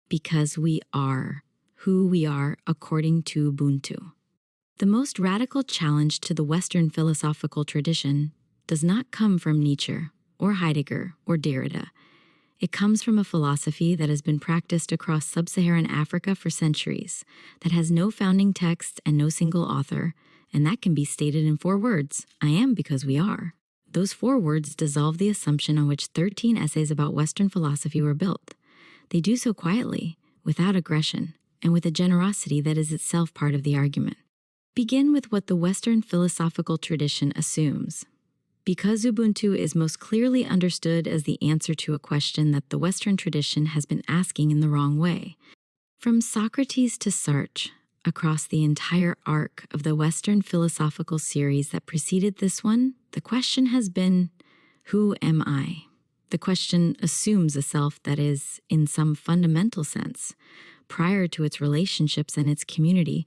Because we are who we are according to Ubuntu. The most radical challenge to the Western philosophical tradition does not come from Nietzsche or Heidegger or Derrida. It comes from a philosophy that has been practiced across sub-Saharan Africa for centuries, that has no founding text and no single author, and that can be stated in 4 words: I am because we are. Those 4 words dissolve the assumption on which 13 essays about Western philosophy were built. They do so quietly, without aggression, and with a generosity that is itself part of the argument. Begin with what the Western philosophical tradition assumes. Because Ubuntu is most clearly understood as the answer to a question that the Western tradition has been asking in the wrong way. From Socrates to Sartre, across the entire arc of the Western philosophical series that preceded this one, the question has been, who am I? The question assumes a self that is, in some fundamental sense, prior to its relationships and its community,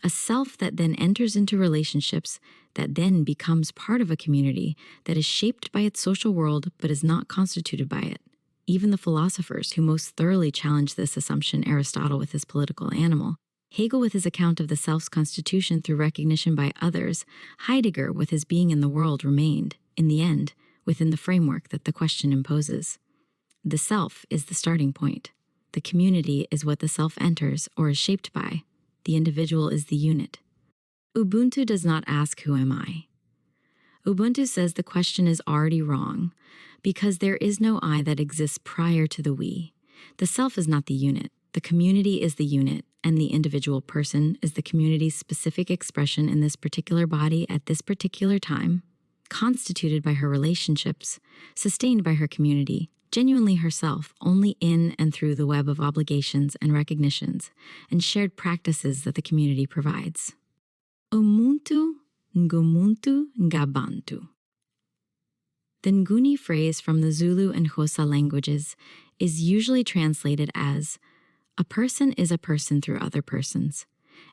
a self that then enters into relationships, that then becomes part of a community that is shaped by its social world but is not constituted by it. Even the philosophers who most thoroughly challenge this assumption, Aristotle with his political animal, Hegel with his account of the self's constitution through recognition by others, Heidegger with his being in the world, remained, in the end, within the framework that the question imposes. The self is the starting point. The community is what the self enters or is shaped by. The individual is the unit. Ubuntu does not ask, who am I? Ubuntu says the question is already wrong because there is no I that exists prior to the we. The self is not the unit. The community is the unit, and the individual person is the community's specific expression in this particular body at this particular time, constituted by her relationships, sustained by her community, genuinely herself only in and through the web of obligations and recognitions and shared practices that the community provides. Omuntu, Ngumuntu, Ngabantu. The Nguni phrase from the Zulu and Xhosa languages is usually translated as, a person is a person through other persons,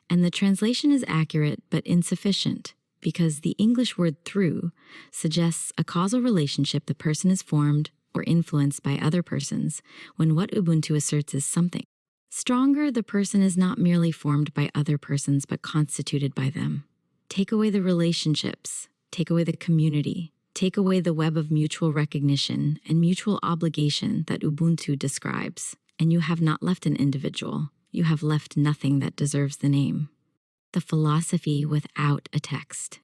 and the translation is accurate but insufficient because the English word through suggests a causal relationship the person is formed or influenced by other persons, when what Ubuntu asserts is something. Stronger, the person is not merely formed by other persons, but constituted by them. Take away the relationships, take away the community, take away the web of mutual recognition and mutual obligation that Ubuntu describes, and you have not left an individual. You have left nothing that deserves the name. The philosophy without a text.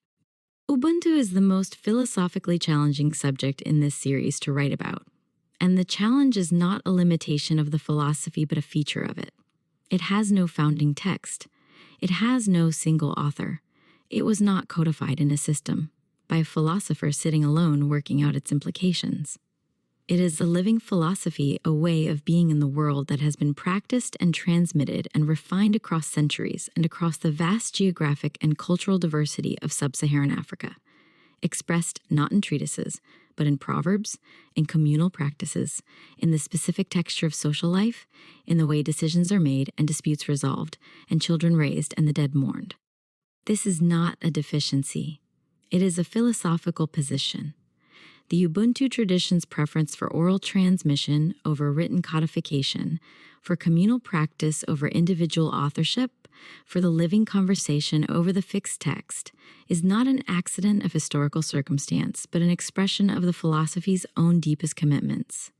Ubuntu is the most philosophically challenging subject in this series to write about, and the challenge is not a limitation of the philosophy but a feature of it. It has no founding text. It has no single author. It was not codified in a system, by a philosopher sitting alone working out its implications. It is a living philosophy, a way of being in the world that has been practiced and transmitted and refined across centuries and across the vast geographic and cultural diversity of sub-Saharan Africa, expressed not in treatises, but in proverbs, in communal practices, in the specific texture of social life, in the way decisions are made and disputes resolved, and children raised and the dead mourned. This is not a deficiency. It is a philosophical position. The Ubuntu tradition's preference for oral transmission over written codification, for communal practice over individual authorship, for the living conversation over the fixed text, is not an accident of historical circumstance, but an expression of the philosophy's own deepest commitments.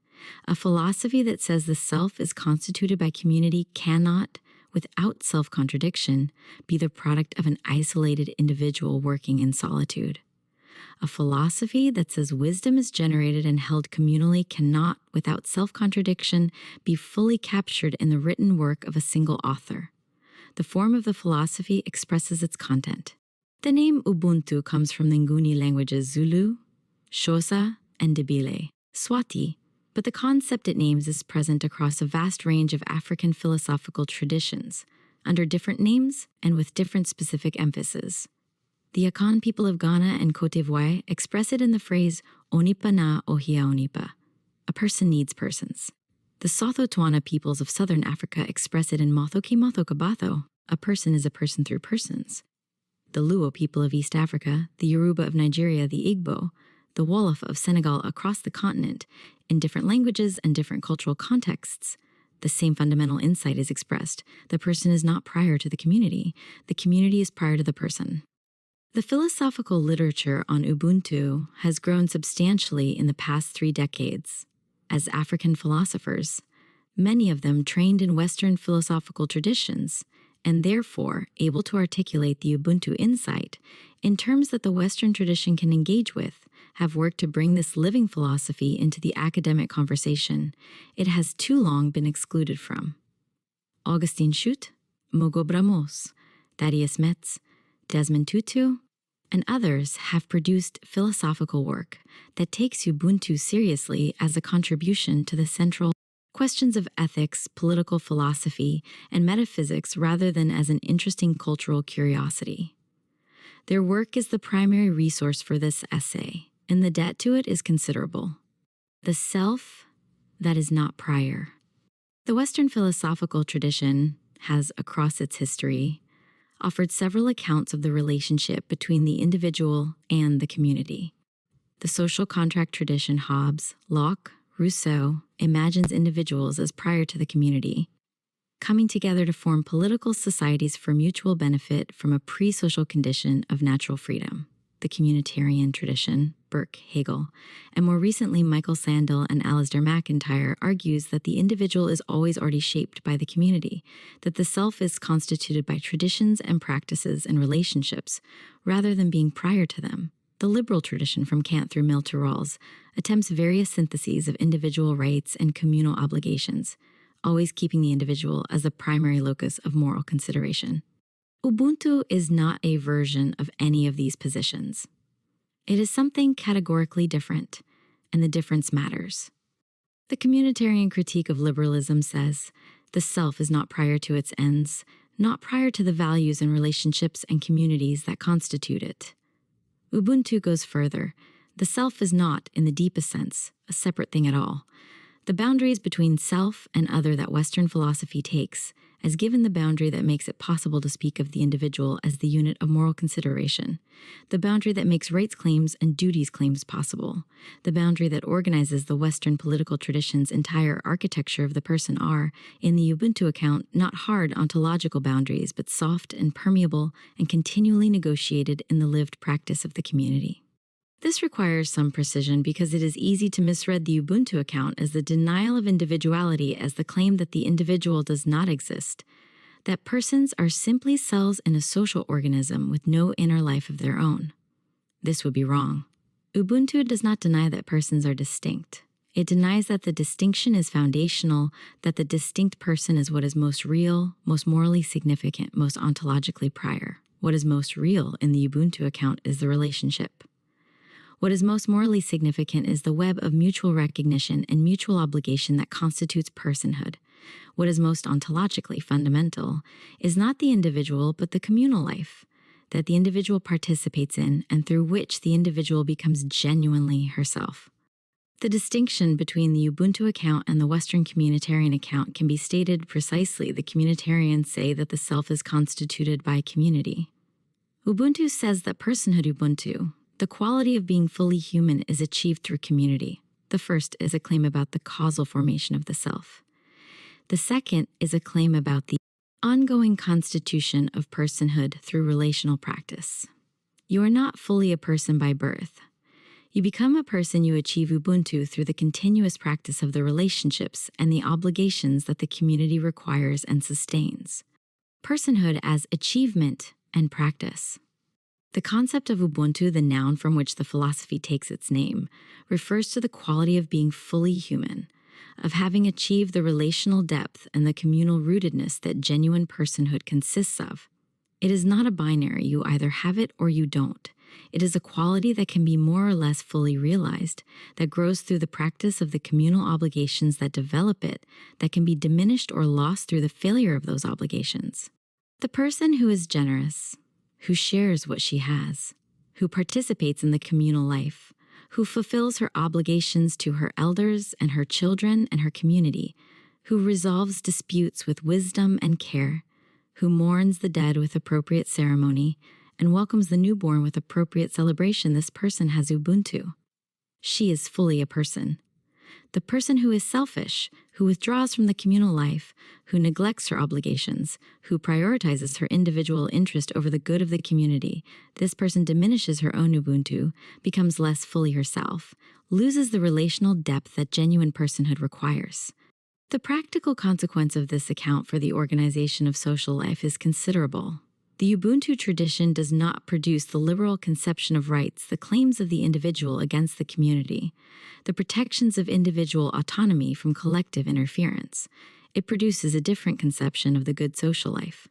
A philosophy that says the self is constituted by community cannot, without self-contradiction, be the product of an isolated individual working in solitude. A philosophy that says wisdom is generated and held communally cannot, without self-contradiction, be fully captured in the written work of a single author. The form of the philosophy expresses its content. The name Ubuntu comes from the Nguni languages Zulu, Xhosa, and Ndebele, Swati, but the concept it names is present across a vast range of African philosophical traditions, under different names and with different specific emphasis. The Akan people of Ghana and Côte d'Ivoire express it in the phrase Onipa na ohia onipa, a person needs persons. The Sotho-Tuana peoples of southern Africa express it in Motho ki Motho kabatho, a person is a person through persons. The Luo people of East Africa, the Yoruba of Nigeria, the Igbo, the Wolof of Senegal across the continent, in different languages and different cultural contexts, the same fundamental insight is expressed. The person is not prior to the community is prior to the person. The philosophical literature on Ubuntu has grown substantially in the past 3 decades. As African philosophers, many of them trained in Western philosophical traditions, and therefore able to articulate the Ubuntu insight in terms that the Western tradition can engage with, have worked to bring this living philosophy into the academic conversation it has too long been excluded from. Augustin Schutt, Mogo Bramos, Thaddeus Metz, Desmond Tutu, and others have produced philosophical work that takes Ubuntu seriously as a contribution to the central questions of ethics, political philosophy, and metaphysics rather than as an interesting cultural curiosity. Their work is the primary resource for this essay, and the debt to it is considerable. The self that is not prior. The Western philosophical tradition has, across its history, offered several accounts of the relationship between the individual and the community. The social contract tradition Hobbes, Locke, Rousseau imagines individuals as prior to the community, coming together to form political societies for mutual benefit from a pre-social condition of natural freedom. The communitarian tradition, Burke, Hegel, and more recently Michael Sandel and Alasdair MacIntyre argues that the individual is always already shaped by the community, that the self is constituted by traditions and practices and relationships, rather than being prior to them. The liberal tradition from Kant through Mill to Rawls attempts various syntheses of individual rights and communal obligations, always keeping the individual as the primary locus of moral consideration. Ubuntu is not a version of any of these positions. It is something categorically different, and the difference matters. The communitarian critique of liberalism says, the self is not prior to its ends, not prior to the values and relationships and communities that constitute it. Ubuntu goes further. The self is not, in the deepest sense, a separate thing at all. The boundaries between self and other that Western philosophy takes as given the boundary that makes it possible to speak of the individual as the unit of moral consideration, the boundary that makes rights claims and duties claims possible, the boundary that organizes the Western political tradition's entire architecture of the person are, in the Ubuntu account, not hard ontological boundaries, but soft and permeable and continually negotiated in the lived practice of the community. This requires some precision because it is easy to misread the Ubuntu account as the denial of individuality as the claim that the individual does not exist, that persons are simply cells in a social organism with no inner life of their own. This would be wrong. Ubuntu does not deny that persons are distinct. It denies that the distinction is foundational, that the distinct person is what is most real, most morally significant, most ontologically prior. What is most real in the Ubuntu account is the relationship. What is most morally significant is the web of mutual recognition and mutual obligation that constitutes personhood. What is most ontologically fundamental is not the individual but the communal life that the individual participates in and through which the individual becomes genuinely herself. The distinction between the Ubuntu account and the Western communitarian account can be stated precisely. The communitarians say that the self is constituted by community. Ubuntu says that personhood Ubuntu, the quality of being fully human, is achieved through community. The first is a claim about the causal formation of the self. The second is a claim about the ongoing constitution of personhood through relational practice. You are not fully a person by birth. You become a person you achieve Ubuntu through the continuous practice of the relationships and the obligations that the community requires and sustains. Personhood as achievement and practice. The concept of Ubuntu, the noun from which the philosophy takes its name, refers to the quality of being fully human, of having achieved the relational depth and the communal rootedness that genuine personhood consists of. It is not a binary, you either have it or you don't. It is a quality that can be more or less fully realized, that grows through the practice of the communal obligations that develop it, that can be diminished or lost through the failure of those obligations. The person who is generous, who shares what she has, who participates in the communal life, who fulfills her obligations to her elders and her children and her community, who resolves disputes with wisdom and care, who mourns the dead with appropriate ceremony and welcomes the newborn with appropriate celebration, this person has Ubuntu. She is fully a person. The person who is selfish, who withdraws from the communal life, who neglects her obligations, who prioritizes her individual interest over the good of the community, this person diminishes her own Ubuntu, becomes less fully herself, loses the relational depth that genuine personhood requires. The practical consequence of this account for the organization of social life is considerable. The Ubuntu tradition does not produce the liberal conception of rights, the claims of the individual against the community, the protections of individual autonomy from collective interference. It produces a different conception of the good social life,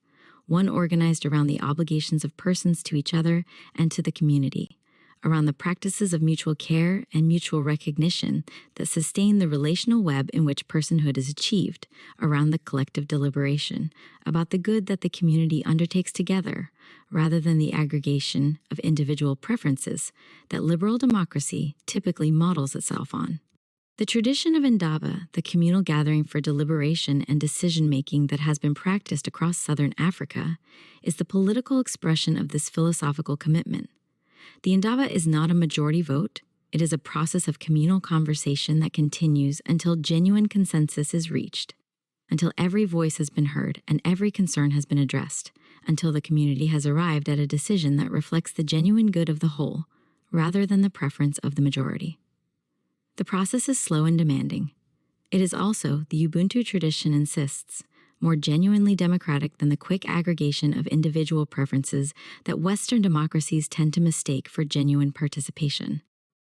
one organized around the obligations of persons to each other and to the community, around the practices of mutual care and mutual recognition that sustain the relational web in which personhood is achieved, around the collective deliberation about the good that the community undertakes together, rather than the aggregation of individual preferences that liberal democracy typically models itself on. The tradition of Indaba, the communal gathering for deliberation and decision-making that has been practiced across southern Africa, is the political expression of this philosophical commitment. The Indaba is not a majority vote. It is a process of communal conversation that continues until genuine consensus is reached, until every voice has been heard and every concern has been addressed, until the community has arrived at a decision that reflects the genuine good of the whole, rather than the preference of the majority. The process is slow and demanding. It is also, the Ubuntu tradition insists, more genuinely democratic than the quick aggregation of individual preferences that Western democracies tend to mistake for genuine participation.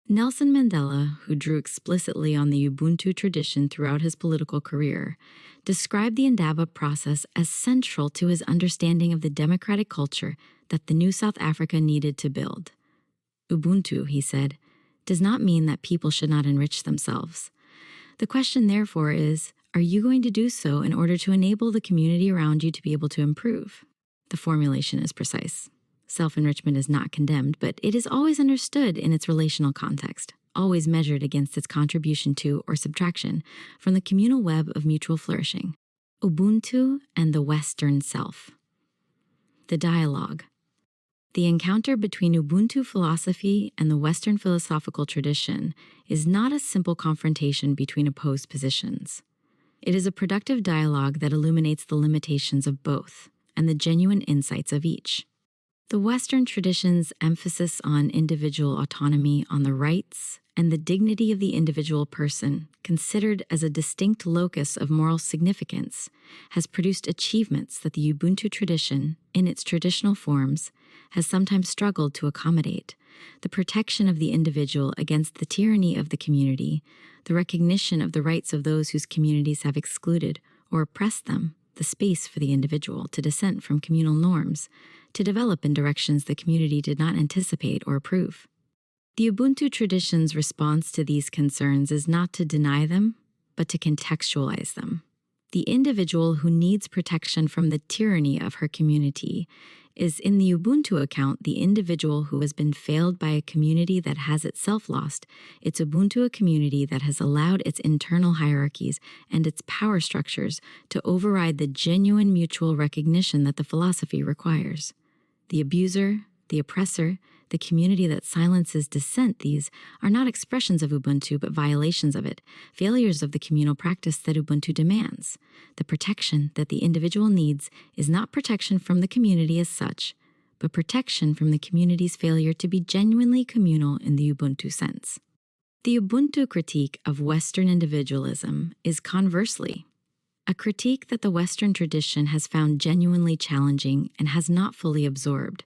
Nelson Mandela, who drew explicitly on the Ubuntu tradition throughout his political career, described the Indaba process as central to his understanding of the democratic culture that the new South Africa needed to build. Ubuntu, he said, does not mean that people should not enrich themselves. The question, therefore, is, are you going to do so in order to enable the community around you to be able to improve? The formulation is precise. Self-enrichment is not condemned, but it is always understood in its relational context, always measured against its contribution to or subtraction from the communal web of mutual flourishing. Ubuntu and the Western self. The dialogue. The encounter between Ubuntu philosophy and the Western philosophical tradition is not a simple confrontation between opposed positions. It is a productive dialogue that illuminates the limitations of both and the genuine insights of each. The Western tradition's emphasis on individual autonomy, on the rights and the dignity of the individual person, considered as a distinct locus of moral significance, has produced achievements that the Ubuntu tradition, in its traditional forms, has sometimes struggled to accommodate: the protection of the individual against the tyranny of the community, the recognition of the rights of those whose communities have excluded or oppressed them, the space for the individual to dissent from communal norms, to develop in directions the community did not anticipate or approve. The Ubuntu tradition's response to these concerns is not to deny them, but to contextualize them. The individual who needs protection from the tyranny of her community is, in the Ubuntu account, the individual who has been failed by a community that has itself lost its Ubuntu, a community that has allowed its internal hierarchies and its power structures to override the genuine mutual recognition that the philosophy requires. The abuser, the oppressor, the community that silences dissent, these are not expressions of Ubuntu, but violations of it, failures of the communal practice that Ubuntu demands. The protection that the individual needs is not protection from the community as such, but protection from the community's failure to be genuinely communal in the Ubuntu sense. The Ubuntu critique of Western individualism is, conversely, a critique that the Western tradition has found genuinely challenging and has not fully absorbed.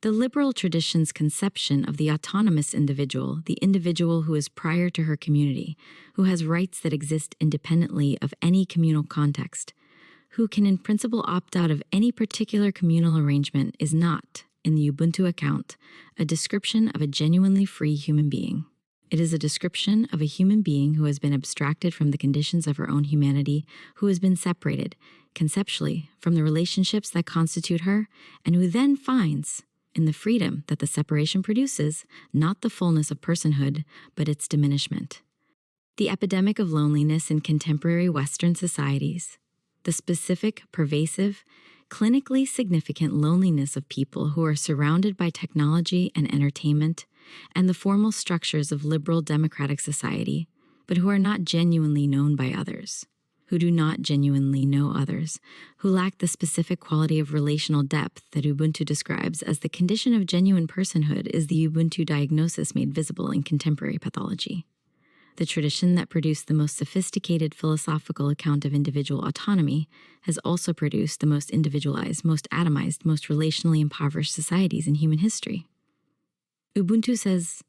The liberal tradition's conception of the autonomous individual, the individual who is prior to her community, who has rights that exist independently of any communal context, who can in principle opt out of any particular communal arrangement, is not, in the Ubuntu account, a description of a genuinely free human being. It is a description of a human being who has been abstracted from the conditions of her own humanity, who has been separated, conceptually, from the relationships that constitute her, and who then finds, in the freedom that the separation produces, not the fullness of personhood, but its diminishment. The epidemic of loneliness in contemporary Western societies, the specific, pervasive, clinically significant loneliness of people who are surrounded by technology and entertainment, and the formal structures of liberal democratic society, but who are not genuinely known by others, who do not genuinely know others, who lack the specific quality of relational depth that Ubuntu describes as the condition of genuine personhood is the Ubuntu diagnosis made visible in contemporary pathology. The tradition that produced the most sophisticated philosophical account of individual autonomy has also produced the most individualized, most atomized, most relationally impoverished societies in human history. Ubuntu says,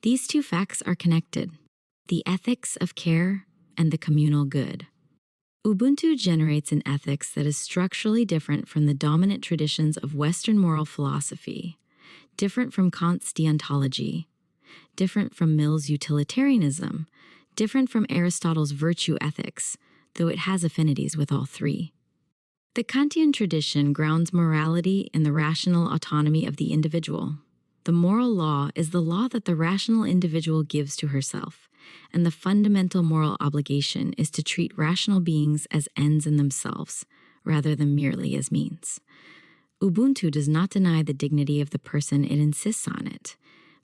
these two facts are connected, the ethics of care and the communal good. Ubuntu generates an ethics that is structurally different from the dominant traditions of Western moral philosophy, different from Kant's deontology, different from Mill's utilitarianism, different from Aristotle's virtue ethics, though it has affinities with all three. The Kantian tradition grounds morality in the rational autonomy of the individual. The moral law is the law that the rational individual gives to herself, and the fundamental moral obligation is to treat rational beings as ends in themselves, rather than merely as means. Ubuntu does not deny the dignity of the person, it insists on it,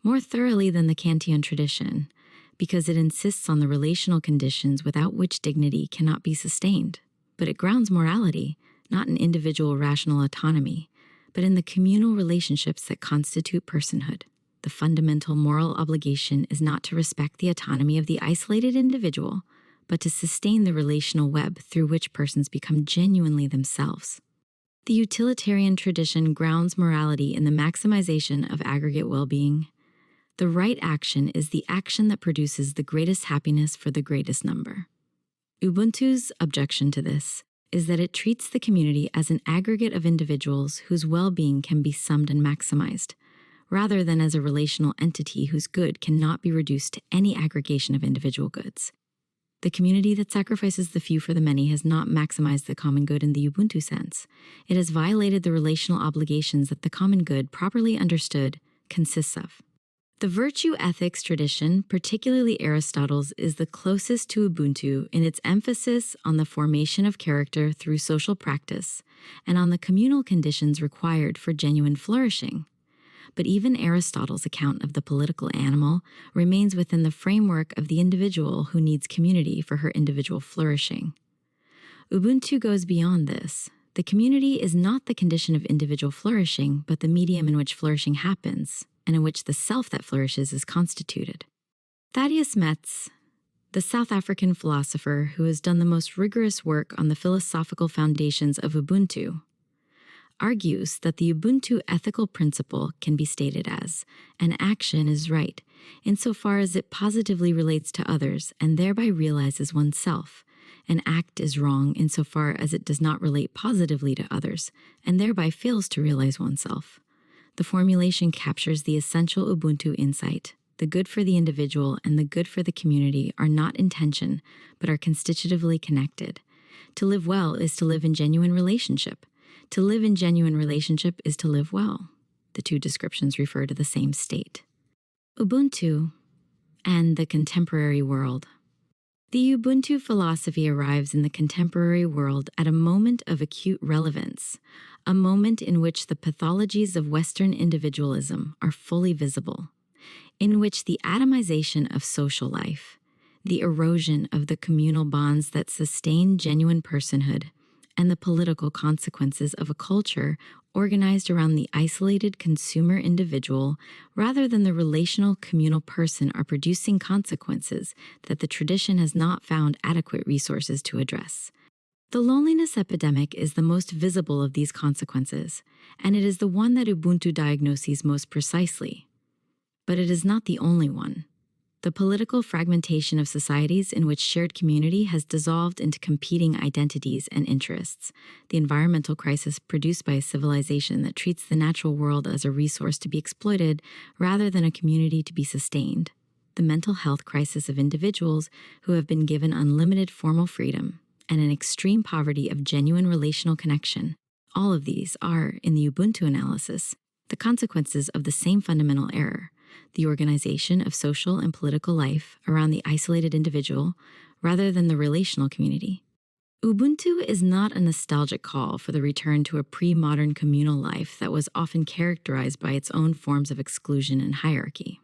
more thoroughly than the Kantian tradition, because it insists on the relational conditions without which dignity cannot be sustained. But it grounds morality, not in individual rational autonomy, but in the communal relationships that constitute personhood. The fundamental moral obligation is not to respect the autonomy of the isolated individual, but to sustain the relational web through which persons become genuinely themselves. The utilitarian tradition grounds morality in the maximization of aggregate well-being. The right action is the action that produces the greatest happiness for the greatest number. Ubuntu's objection to this is that it treats the community as an aggregate of individuals whose well-being can be summed and maximized, rather than as a relational entity whose good cannot be reduced to any aggregation of individual goods. The community that sacrifices the few for the many has not maximized the common good in the Ubuntu sense. It has violated the relational obligations that the common good, properly understood, consists of. The virtue ethics tradition, particularly Aristotle's, is the closest to Ubuntu in its emphasis on the formation of character through social practice and on the communal conditions required for genuine flourishing. But even Aristotle's account of the political animal remains within the framework of the individual who needs community for her individual flourishing. Ubuntu goes beyond this. The community is not the condition of individual flourishing, but the medium in which flourishing happens, and in which the self that flourishes is constituted. Thaddeus Metz, the South African philosopher who has done the most rigorous work on the philosophical foundations of Ubuntu, argues that the Ubuntu ethical principle can be stated as, an action is right, insofar as it positively relates to others and thereby realizes oneself. An act is wrong insofar as it does not relate positively to others and thereby fails to realize oneself. The formulation captures the essential Ubuntu insight. The good for the individual and the good for the community are not in tension, but are constitutively connected. To live well is to live in genuine relationship. To live in genuine relationship is to live well. The two descriptions refer to the same state. Ubuntu and the contemporary world. The Ubuntu philosophy arrives in the contemporary world at a moment of acute relevance, a moment in which the pathologies of Western individualism are fully visible, in which the atomization of social life, the erosion of the communal bonds that sustain genuine personhood, and the political consequences of a culture organized around the isolated consumer individual rather than the relational communal person are producing consequences that the tradition has not found adequate resources to address. The loneliness epidemic is the most visible of these consequences, and it is the one that Ubuntu diagnoses most precisely. But it is not the only one. The political fragmentation of societies in which shared community has dissolved into competing identities and interests, the environmental crisis produced by a civilization that treats the natural world as a resource to be exploited rather than a community to be sustained, the mental health crisis of individuals who have been given unlimited formal freedom, and an extreme poverty of genuine relational connection. All of these are, in the Ubuntu analysis, the consequences of the same fundamental error, the organization of social and political life around the isolated individual rather than the relational community. Ubuntu is not a nostalgic call for the return to a pre-modern communal life that was often characterized by its own forms of exclusion and hierarchy.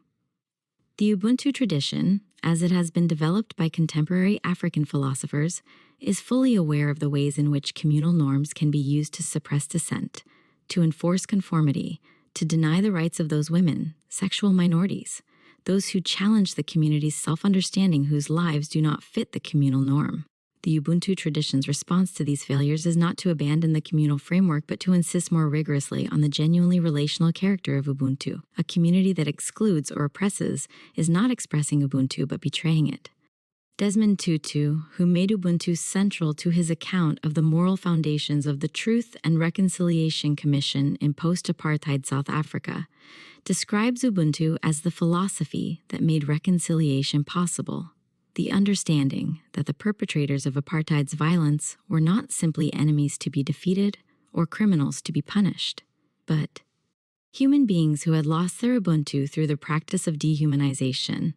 The Ubuntu tradition, as it has been developed by contemporary African philosophers, is fully aware of the ways in which communal norms can be used to suppress dissent, to enforce conformity, to deny the rights of those women, sexual minorities, those who challenge the community's self-understanding whose lives do not fit the communal norm. The Ubuntu tradition's response to these failures is not to abandon the communal framework, but to insist more rigorously on the genuinely relational character of Ubuntu. A community that excludes or oppresses is not expressing Ubuntu, but betraying it. Desmond Tutu, who made Ubuntu central to his account of the moral foundations of the Truth and Reconciliation Commission in post-apartheid South Africa, describes Ubuntu as the philosophy that made reconciliation possible. The understanding that the perpetrators of apartheid's violence were not simply enemies to be defeated or criminals to be punished, but human beings who had lost their Ubuntu through the practice of dehumanization,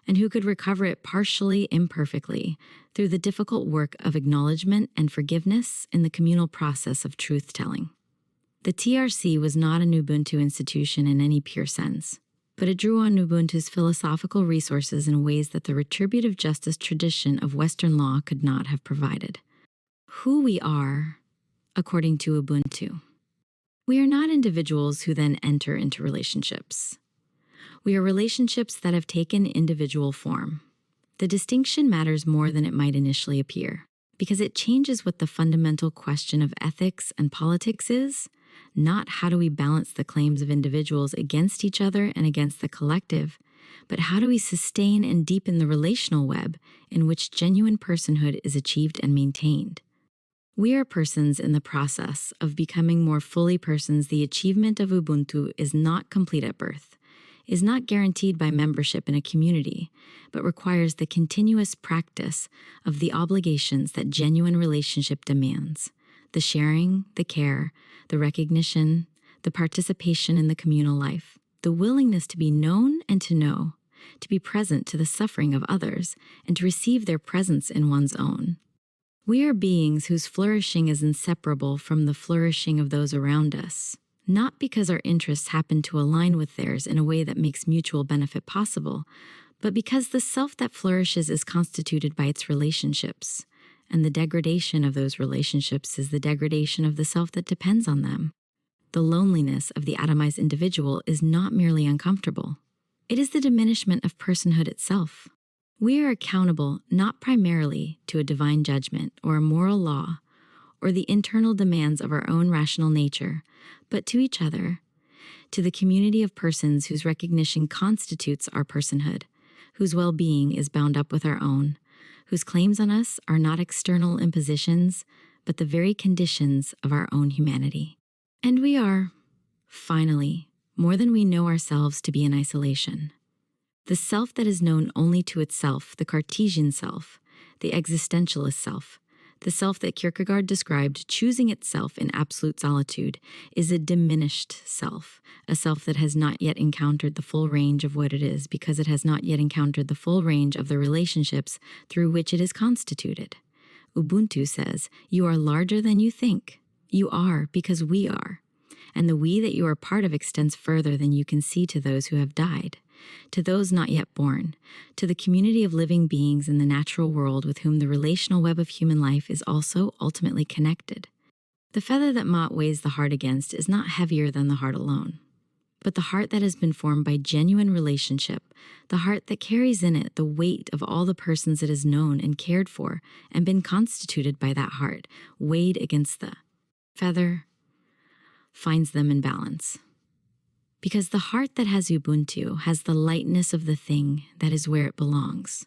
and who could recover it partially, imperfectly, through the difficult work of acknowledgement and forgiveness in the communal process of truth-telling. The TRC was not an Ubuntu institution in any pure sense, but it drew on Ubuntu's philosophical resources in ways that the retributive justice tradition of Western law could not have provided. Who we are, according to Ubuntu. We are not individuals who then enter into relationships. We are relationships that have taken individual form. The distinction matters more than it might initially appear, because it changes what the fundamental question of ethics and politics is, not how do we balance the claims of individuals against each other and against the collective, but how do we sustain and deepen the relational web in which genuine personhood is achieved and maintained. We are persons in the process of becoming more fully persons. The achievement of Ubuntu is not complete at birth, is not guaranteed by membership in a community, but requires the continuous practice of the obligations that genuine relationship demands. The sharing, the care, the recognition, the participation in the communal life, the willingness to be known and to know, to be present to the suffering of others, and to receive their presence in one's own. We are beings whose flourishing is inseparable from the flourishing of those around us, not because our interests happen to align with theirs in a way that makes mutual benefit possible, but because the self that flourishes is constituted by its relationships, and the degradation of those relationships is the degradation of the self that depends on them. The loneliness of the atomized individual is not merely uncomfortable. It is the diminishment of personhood itself. We are accountable not primarily to a divine judgment or a moral law or the internal demands of our own rational nature, but to each other, to the community of persons whose recognition constitutes our personhood, whose well-being is bound up with our own, whose claims on us are not external impositions, but the very conditions of our own humanity. And we are, finally, more than we know ourselves to be in isolation. The self that is known only to itself, the Cartesian self, the existentialist self, the self that Kierkegaard described choosing itself in absolute solitude, is a diminished self, a self that has not yet encountered the full range of what it is because it has not yet encountered the full range of the relationships through which it is constituted. Ubuntu says, you are larger than you think. You are because we are. And the we that you are part of extends further than you can see to those who have died, to those not yet born, to the community of living beings in the natural world with whom the relational web of human life is also ultimately connected. The feather that Mott weighs the heart against is not heavier than the heart alone, but the heart that has been formed by genuine relationship, the heart that carries in it the weight of all the persons it has known and cared for and been constituted by that heart, weighed against the feather, finds them in balance. Because the heart that has Ubuntu has the lightness of the thing that is where it belongs.